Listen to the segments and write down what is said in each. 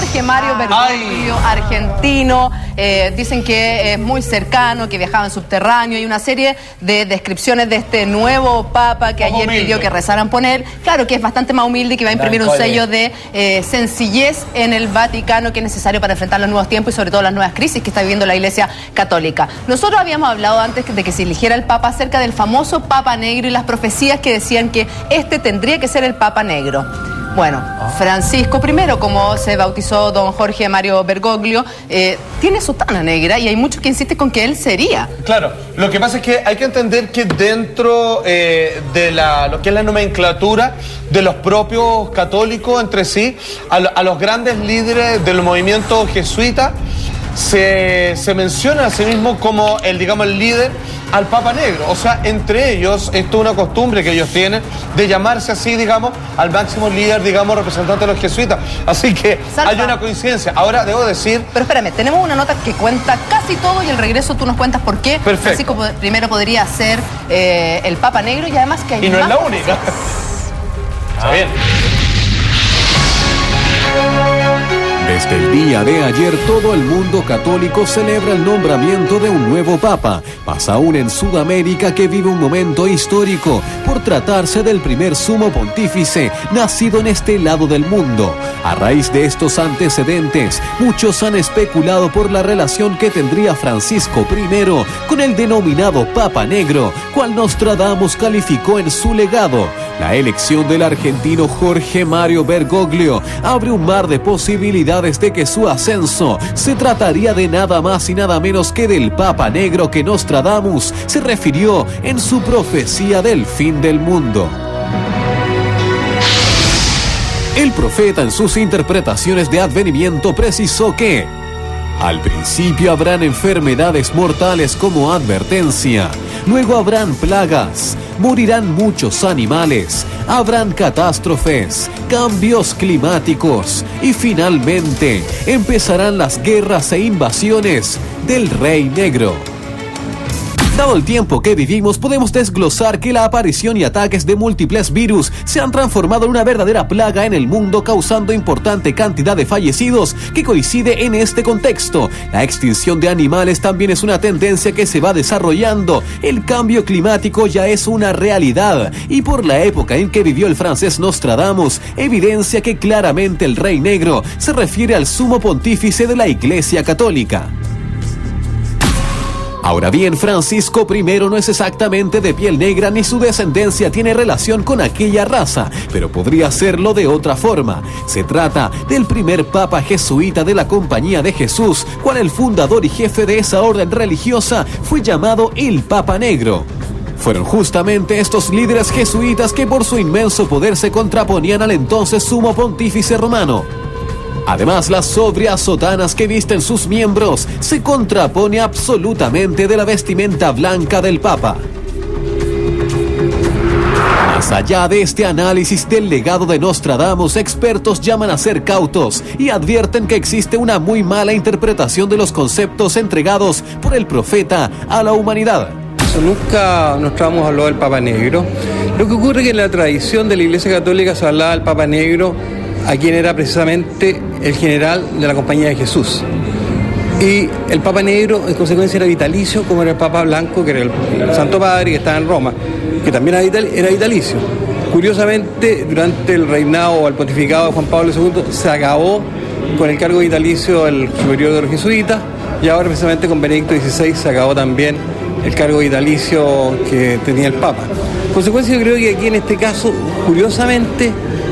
Jorge Mario Bergoglio, argentino. Dicen que es muy cercano, que viajaba en subterráneo. Hay una serie de descripciones de este nuevo papa que ayer pidió que rezaran por él. Claro que es bastante más humilde y que va a imprimir un sello de sencillez en el Vaticano, que es necesario para enfrentar los nuevos tiempos y sobre todo las nuevas crisis que está viviendo la Iglesia Católica. Nosotros habíamos hablado antes de que se eligiera el Papa acerca del famoso Papa Negro y las profecías que decían que este tendría que ser el Papa Negro. Bueno, Francisco I, como se bautizó don Jorge Mario Bergoglio, tiene sotana negra y hay muchos que insisten con que él sería. Claro, lo que pasa es que hay que entender que dentro de lo que es la nomenclatura de los propios católicos entre sí, a los grandes líderes del movimiento jesuita, se menciona a sí mismo como el líder al Papa Negro. O sea, entre ellos, esto es una costumbre que ellos tienen de llamarse así, al máximo líder, representante de los jesuitas. Así que Salva, hay una coincidencia. Ahora debo decir... Pero espérame, tenemos una nota que cuenta casi todo y al regreso tú nos cuentas por qué Francisco primero podría ser el Papa Negro y además que hay y no es la única. Está bien. Desde el día de ayer, todo el mundo católico celebra el nombramiento de un nuevo papa, más aún en Sudamérica, que vive un momento histórico por tratarse del primer sumo pontífice nacido en este lado del mundo. A raíz de estos antecedentes, muchos han especulado por la relación que tendría Francisco I con el denominado Papa Negro, cual Nostradamus calificó en su legado. La elección del argentino Jorge Mario Bergoglio abre un mar de posibilidades de que su ascenso se trataría de nada más y nada menos que del Papa Negro que Nostradamus se refirió en su profecía del fin del mundo. El profeta en sus interpretaciones de advenimiento precisó que al principio habrán enfermedades mortales como advertencia, luego habrán plagas, morirán muchos animales, habrán catástrofes, cambios climáticos y finalmente empezarán las guerras e invasiones del Rey Negro. Dado el tiempo que vivimos, podemos desglosar que la aparición y ataques de múltiples virus se han transformado en una verdadera plaga en el mundo, causando importante cantidad de fallecidos que coincide en este contexto. La extinción de animales también es una tendencia que se va desarrollando. El cambio climático ya es una realidad y por la época en que vivió el francés Nostradamus, evidencia que claramente el Rey Negro se refiere al sumo pontífice de la Iglesia Católica. Ahora bien, Francisco I no es exactamente de piel negra ni su descendencia tiene relación con aquella raza, pero podría serlo de otra forma. Se trata del primer papa jesuita de la Compañía de Jesús, cual el fundador y jefe de esa orden religiosa fue llamado el Papa Negro. Fueron justamente estos líderes jesuitas que por su inmenso poder se contraponían al entonces sumo pontífice romano. Además, las sobrias sotanas que visten sus miembros se contrapone absolutamente de la vestimenta blanca del Papa. Más allá de este análisis del legado de Nostradamus, expertos llaman a ser cautos y advierten que existe una muy mala interpretación de los conceptos entregados por el profeta a la humanidad. Nunca Nostradamus habló del Papa Negro. Lo que ocurre es que en la tradición de la Iglesia Católica se hablaba del Papa Negro a quien era precisamente el general de la Compañía de Jesús. Y el Papa Negro, en consecuencia, era vitalicio, como era el Papa Blanco, que era el Santo Padre, que estaba en Roma, que también era vitalicio. Curiosamente, durante el reinado o el pontificado de Juan Pablo II, se acabó con el cargo vitalicio del superior de los jesuitas, y ahora precisamente con Benedicto XVI se acabó también el cargo vitalicio que tenía el Papa. En consecuencia, yo creo que aquí en este caso, curiosamente,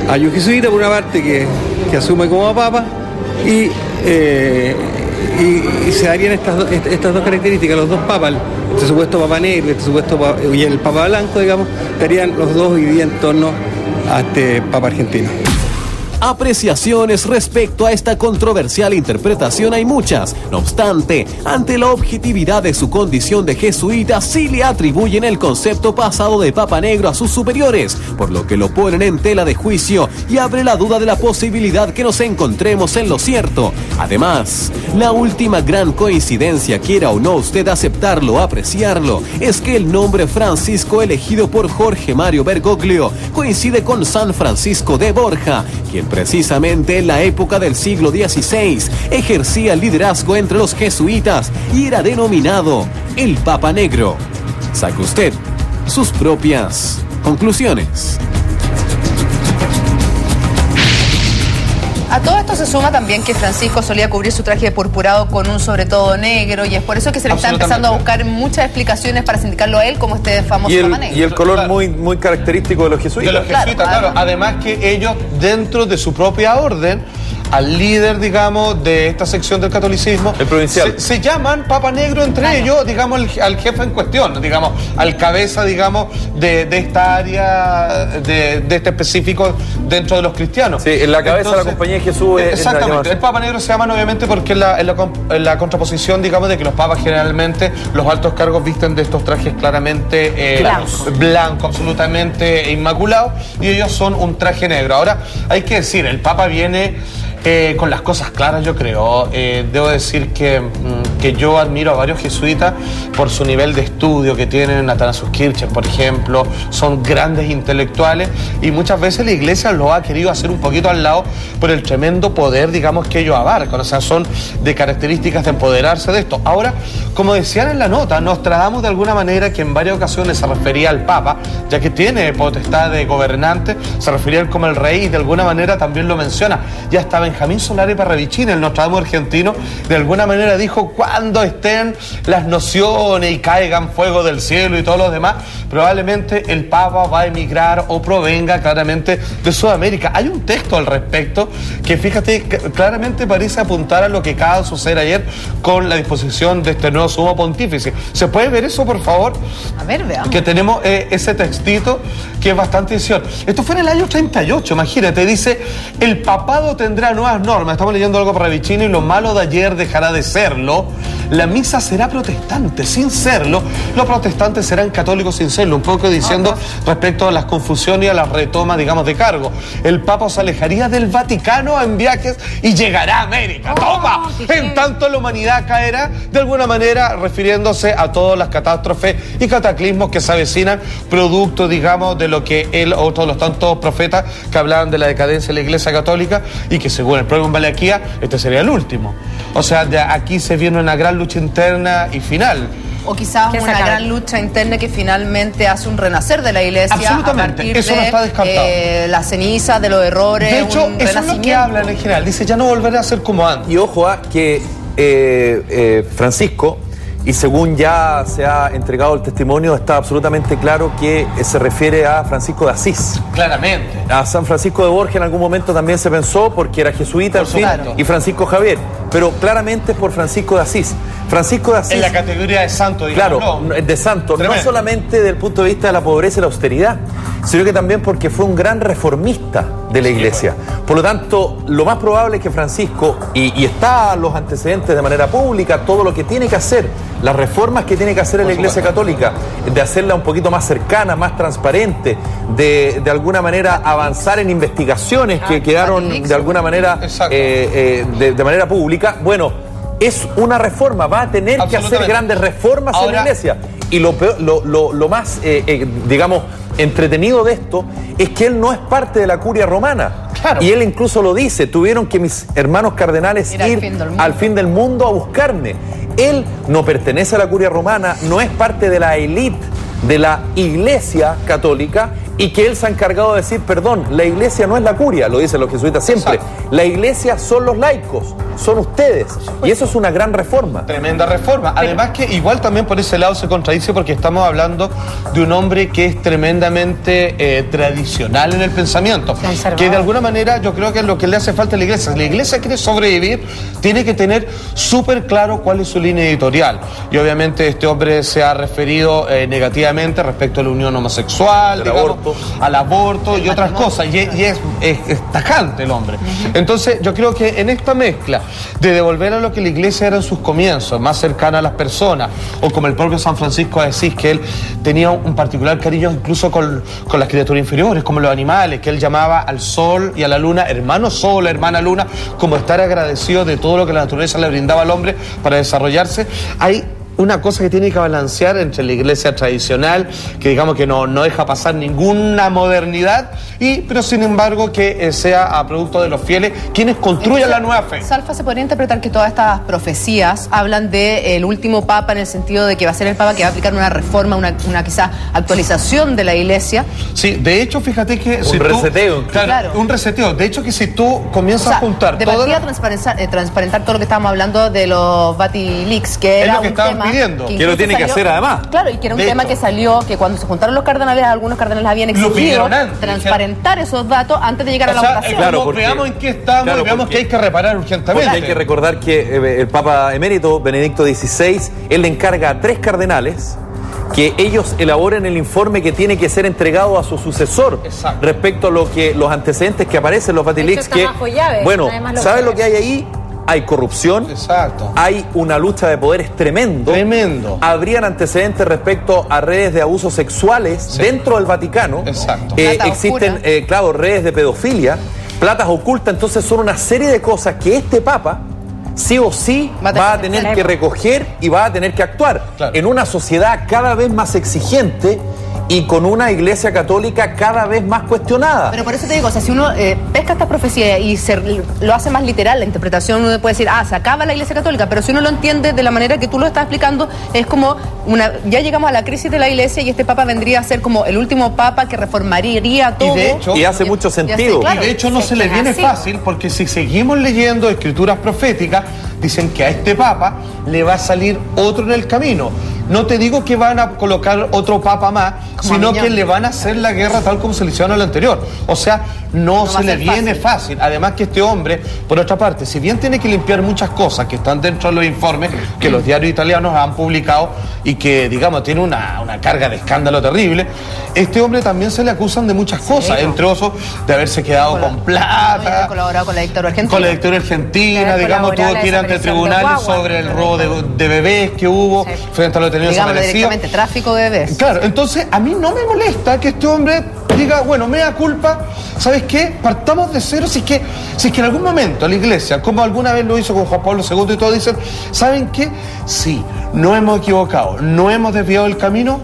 hay un jesuita por una parte que asume como papa y se darían estas dos características, los dos papas, este supuesto Papa Negro y el Papa Blanco, estarían los dos viviendo en torno a este Papa argentino. Apreciaciones respecto a esta controversial interpretación hay muchas. No obstante, ante la objetividad de su condición de jesuita, sí le atribuyen el concepto pasado de Papa Negro a sus superiores, por lo que lo ponen en tela de juicio y abre la duda de la posibilidad que nos encontremos en lo cierto. Además, la última gran coincidencia, quiera o no usted aceptarlo o apreciarlo, es que el nombre Francisco elegido por Jorge Mario Bergoglio coincide con San Francisco de Borja, quien precisamente en la época del siglo XVI ejercía el liderazgo entre los jesuitas y era denominado el Papa Negro. Saque usted sus propias conclusiones. A todo esto se suma también que Francisco solía cubrir su traje de purpurado con un sobre todo negro, y es por eso que se le está empezando a buscar muchas explicaciones para sindicarlo a él como este famoso Papa Negro. Y el color muy característico de los jesuitas. De los jesuitas, claro. Además que ellos, dentro de su propia orden, al líder, digamos, de esta sección del catolicismo, el provincial, se llaman Papa Negro entre ellos, digamos, al jefe en cuestión, digamos, al cabeza, digamos, de esta área, de este específico dentro de los cristianos. Sí, en la cabeza de la Compañía de Jesús. Exactamente. El Papa Negro se llaman obviamente porque en la contraposición, digamos, de que los papas generalmente, los altos cargos visten de estos trajes claramente blanco, absolutamente inmaculado, y ellos son un traje negro. Ahora, hay que decir, el Papa viene con las cosas claras, yo creo. Debo decir que yo admiro a varios jesuitas por su nivel de estudio que tienen. Athanasius Kircher, por ejemplo, son grandes intelectuales, y muchas veces la Iglesia lo ha querido hacer un poquito al lado por el tremendo poder, digamos, que ellos abarcan. O sea, son de características de empoderarse de esto. Ahora, como decían en la nota, Nostradamus de alguna manera, que en varias ocasiones se refería al Papa, ya que tiene potestad de gobernante, se refería a él como el rey, y de alguna manera también lo menciona. Ya estaba Benjamín Solari Parravicini, el Nostradamus argentino, de alguna manera dijo: cuando estén las nociones y caigan fuego del cielo y todos los demás, probablemente el Papa va a emigrar o provenga claramente de Sudamérica. Hay un texto al respecto que, fíjate, claramente parece apuntar a lo que acaba de suceder ayer con la disposición de este nuevo sumo pontífice. ¿Se puede ver eso, por favor? A ver, veamos. Que tenemos ese textito que es bastante edición. Esto fue en el año 38, imagínate, dice: el papado tendrá nuevas normas. Estamos leyendo algo para Ravicini: y lo malo de ayer dejará de serlo. La misa será protestante sin serlo. Los protestantes serán católicos sin serlo. Un poco diciendo respecto a las confusiones y a las retomas, digamos, de cargo. El Papa se alejaría del Vaticano en viajes y llegará a América. ¡Toma! En tanto la humanidad caerá, de alguna manera refiriéndose a todas las catástrofes y cataclismos que se avecinan, producto, digamos, de lo que él, otro de los tantos profetas que hablaban de la decadencia de la Iglesia Católica, y que según el propio Malaquía, este sería el último. O sea, de aquí se viene una gran lucha interna y final. O quizás una gran lucha interna que finalmente hace un renacer de la Iglesia. Absolutamente, a partir eso no está descartado. Las cenizas, de los errores. De hecho, eso es lo que hablan en general. Dice: ya no volverá a ser como antes. Y ojo que Francisco, y según ya se ha entregado el testimonio, está absolutamente claro que se refiere a Francisco de Asís. Claramente. A San Francisco de Borja en algún momento también se pensó, porque era jesuita, en fin, y Francisco Javier. Pero claramente es por Francisco de Asís. Francisco de Asís, en la categoría de santo, digamos. Claro, no, de santo. Tremendo. No solamente desde el punto de vista de la pobreza y la austeridad, sino que también porque fue un gran reformista de la Iglesia. Por lo tanto, lo más probable es que Francisco, y está los antecedentes de manera pública, todo lo que tiene que hacer, las reformas que tiene que hacer en la Iglesia Católica, de hacerla un poquito más cercana, más transparente, de alguna manera avanzar en investigaciones que quedaron de alguna manera de manera pública. Bueno, es una reforma, va a tener que hacer grandes reformas en la Iglesia. Y lo más, digamos, entretenido de esto es que él no es parte de la curia romana. Claro. Y él incluso lo dice: tuvieron que mis hermanos cardenales ir al fin del mundo a buscarme. Él no pertenece a la curia romana, no es parte de la élite de la Iglesia Católica, y que él se ha encargado de decir: perdón, la Iglesia no es la curia, lo dicen los jesuitas siempre. Exacto. La Iglesia son los laicos, son ustedes. Y eso es una gran reforma. Tremenda reforma. Además que igual también por ese lado se contradice, porque estamos hablando de un hombre que es tremendamente tradicional en el pensamiento. Que de alguna manera yo creo que es lo que le hace falta a la Iglesia. Si la Iglesia quiere sobrevivir, tiene que tener súper claro cuál es su línea editorial. Y obviamente este hombre se ha referido negativamente respecto a la unión homosexual, al aborto y otras cosas. Y es tajante el hombre. Entonces yo creo que en esta mezcla de devolver a lo que la Iglesia era en sus comienzos, más cercana a las personas, o como el propio San Francisco de Asís, que él tenía un particular cariño incluso con las criaturas inferiores, como los animales, que él llamaba al sol y a la luna hermano sol, hermana luna, como estar agradecido de todo lo que la naturaleza le brindaba al hombre para desarrollarse. Hay una cosa que tiene que balancear entre la iglesia tradicional, que digamos que no deja pasar ninguna modernidad, pero sin embargo que sea a producto de los fieles quienes construyan la nueva fe. Salfa, ¿se podría interpretar que todas estas profecías hablan del último papa en el sentido de que va a ser el papa que va a aplicar una reforma, una quizá actualización de la iglesia? Sí, de hecho, fíjate que un reseteo. Claro, un reseteo. De hecho, que si tú comienzas a juntar de partida transparentar todo lo que estábamos hablando de los Vatileaks, que era un tema pidiendo. Que lo tiene que hacer además. Claro, y que era un tema que salió, que cuando se juntaron los cardenales, algunos cardenales habían exigido transparentar esos datos antes de llegar a la votación. Claro, porque veamos en qué estamos y veamos que hay que reparar urgentemente. Porque hay que recordar que el Papa emérito Benedicto XVI, él le encarga a 3 cardenales que ellos elaboren el informe que tiene que ser entregado a su sucesor. Exacto. Respecto a los antecedentes que aparecen en los Vatileaks, que bueno, ¿sabes lo que hay ahí? Hay corrupción. Exacto. Hay una lucha de poderes tremendo. Habrían antecedentes respecto a redes de abusos sexuales dentro del Vaticano. Exacto. Existen, claro, redes de pedofilia, platas ocultas. Entonces son una serie de cosas que este Papa sí o sí va a tener que recoger y va a tener que actuar en una sociedad cada vez más exigente y con una iglesia católica cada vez más cuestionada. Pero por eso te digo, o sea, si uno pesca esta profecía y lo hace más literal, la interpretación, uno puede decir, se acaba la iglesia católica, pero si uno lo entiende de la manera que tú lo estás explicando, es como ya llegamos a la crisis de la iglesia y este papa vendría a ser como el último papa que reformaría todo. Y de hecho, hace mucho sentido. Y de hecho no se le viene fácil, porque si seguimos leyendo escrituras proféticas, dicen que a este papa le va a salir otro en el camino. No te digo que van a colocar otro papa más, sino que le van a hacer la guerra tal como se le hicieron al anterior. O sea, no se le viene fácil. Además que este hombre, por otra parte, si bien tiene que limpiar muchas cosas que están dentro de los informes que los diarios italianos han publicado y que, digamos, tiene una carga de escándalo terrible, este hombre también se le acusan de muchas cosas, entre otros de haberse quedado con plata, de haber colaborado con la dictadura argentina. Con la dictadura argentina, digamos, tuvo que ir ante tribunales sobre el robo de bebés que hubo frente a los detenidos desaparecidos. Directamente, tráfico de bebés. Claro, entonces a mí no me molesta que este hombre diga, bueno, mea culpa, ¿sabes qué? Partamos de cero, si es que en algún momento la iglesia, como alguna vez lo hizo con Juan Pablo II y todo, dicen, ¿saben qué? Sí, no hemos equivocado, no hemos desviado el camino,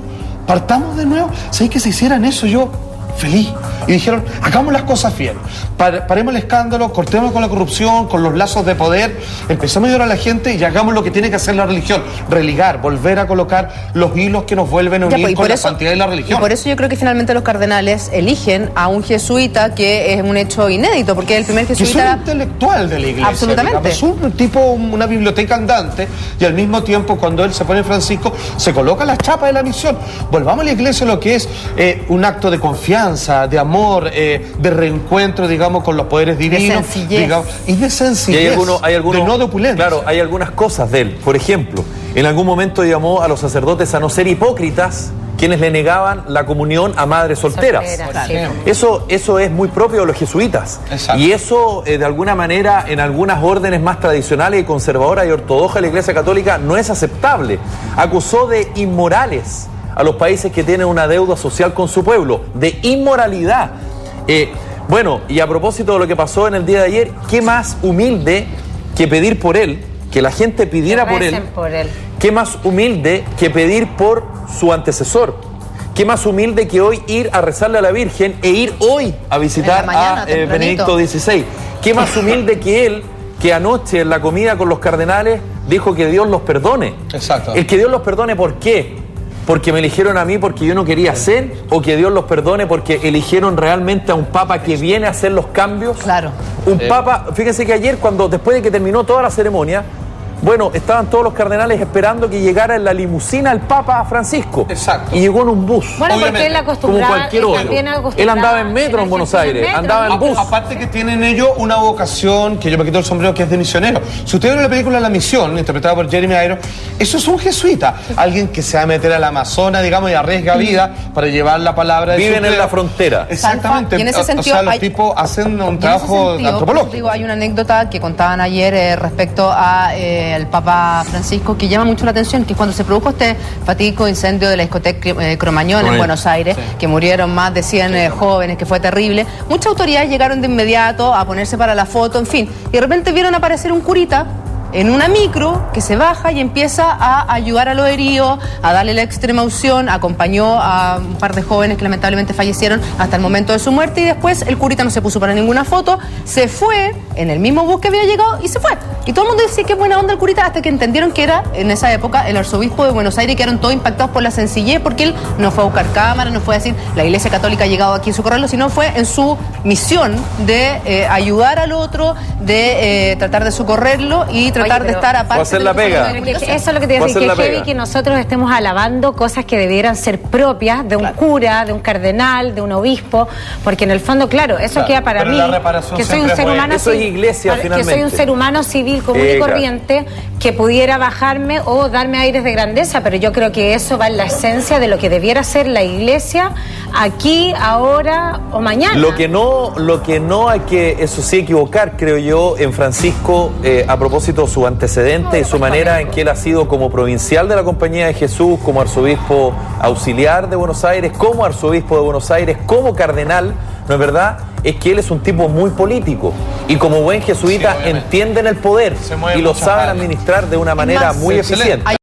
partamos de nuevo. ¿Sabes que si hicieran eso yo feliz? Y dijeron, hagamos las cosas bien, paremos el escándalo, cortemos con la corrupción, con los lazos de poder, empecemos a ayudar a la gente y hagamos lo que tiene que hacer la religión, religar, volver a colocar los hilos que nos vuelven a unir con la santidad de la religión. Y por eso yo creo que finalmente los cardenales eligen a un jesuita, que es un hecho inédito, porque el primer jesuita... Que es un intelectual de la iglesia. Absolutamente. Es un tipo, una biblioteca andante, y al mismo tiempo cuando él se pone Francisco, se coloca la chapa de la misión. Volvamos a la iglesia lo que es un acto de confianza, de amor, de reencuentro, digamos, con los poderes divinos. De sencillez. Digamos, y de sencillez. Y hay algunos, de no de opulencia. Claro, hay algunas cosas de él. Por ejemplo, en algún momento llamó a los sacerdotes a no ser hipócritas quienes le negaban la comunión a madres solteras. Eso es muy propio de los jesuitas. Exacto. Y eso, de alguna manera, en algunas órdenes más tradicionales y conservadoras y ortodoxas de la Iglesia Católica, no es aceptable. Acusó de inmorales a los países que tienen una deuda social con su pueblo, de inmoralidad. Bueno, y a propósito de lo que pasó en el día de ayer, ¿qué más humilde que pedir por él, que la gente pidiera por él? ¿Qué más humilde que pedir por su antecesor? ¿Qué más humilde que hoy ir a rezarle a la Virgen e ir hoy a visitar a Benedicto XVI? ¿Qué más humilde que él, que anoche en la comida con los cardenales dijo que Dios los perdone? Exacto. El que Dios los perdone, ¿por qué? ¿Porque me eligieron a mí porque yo no quería ser? ¿O que Dios los perdone porque eligieron realmente a un papa que viene a hacer los cambios? Claro. Un papa, fíjense que ayer, después de que terminó toda la ceremonia, bueno, estaban todos los cardenales esperando que llegara en la limusina el Papa Francisco. Exacto. Y llegó en un bus. Bueno, porque él como cualquier otro. Él andaba en metro en Buenos Aires, andaba en bus. Aparte que tienen ellos una vocación, que yo me quito el sombrero, que es de misionero. Si ustedes ven la película La Misión, interpretada por Jeremy Irons, eso es un jesuita. Alguien que se va a meter al Amazonas, digamos, y arriesga vida para llevar la palabra de Viven en la frontera. Exactamente. Y en ese sentido, los tipos hacen un trabajo antropológico. Digo, hay una anécdota que contaban ayer respecto a el Papa Francisco, que llama mucho la atención, que cuando se produjo este fatídico incendio de la discoteca Cromañón en Buenos Aires, que murieron más de 100 jóvenes, que fue terrible, muchas autoridades llegaron de inmediato a ponerse para la foto, en fin, y de repente vieron aparecer un curita en una micro que se baja y empieza a ayudar a los heridos, a darle la extrema unción, acompañó a un par de jóvenes que lamentablemente fallecieron hasta el momento de su muerte y después el curita no se puso para ninguna foto, se fue en el mismo bus que había llegado y se fue. Y todo el mundo decía que buena onda el curita hasta que entendieron que era en esa época el arzobispo de Buenos Aires y quedaron todos impactados por la sencillez porque él no fue a buscar cámaras, no fue a decir la Iglesia Católica ha llegado aquí en socorrerlo, sino fue en su misión de ayudar al otro, de tratar de socorrerlo y tratar de estar aparte. Va a hacer la pega. Eso es lo que te iba a decir, que es heavy que nosotros estemos alabando cosas que debieran ser propias de un cura, de un cardenal, de un obispo, porque en el fondo, claro, eso queda para mí, que soy un ser humano eso es iglesia, que soy un ser humano civil común y corriente, que pudiera bajarme o darme aires de grandeza, pero yo creo que eso va en la esencia de lo que debiera ser la iglesia aquí, ahora o mañana. Lo que no hay que, eso sí, equivocar, creo yo, en Francisco, a propósito de su antecedente y su manera en que él ha sido como provincial de la Compañía de Jesús, como arzobispo auxiliar de Buenos Aires, como arzobispo de Buenos Aires, como cardenal, ¿no es verdad? Es que él es un tipo muy político y como buen jesuita entienden el poder y lo saben administrar de una manera muy eficiente.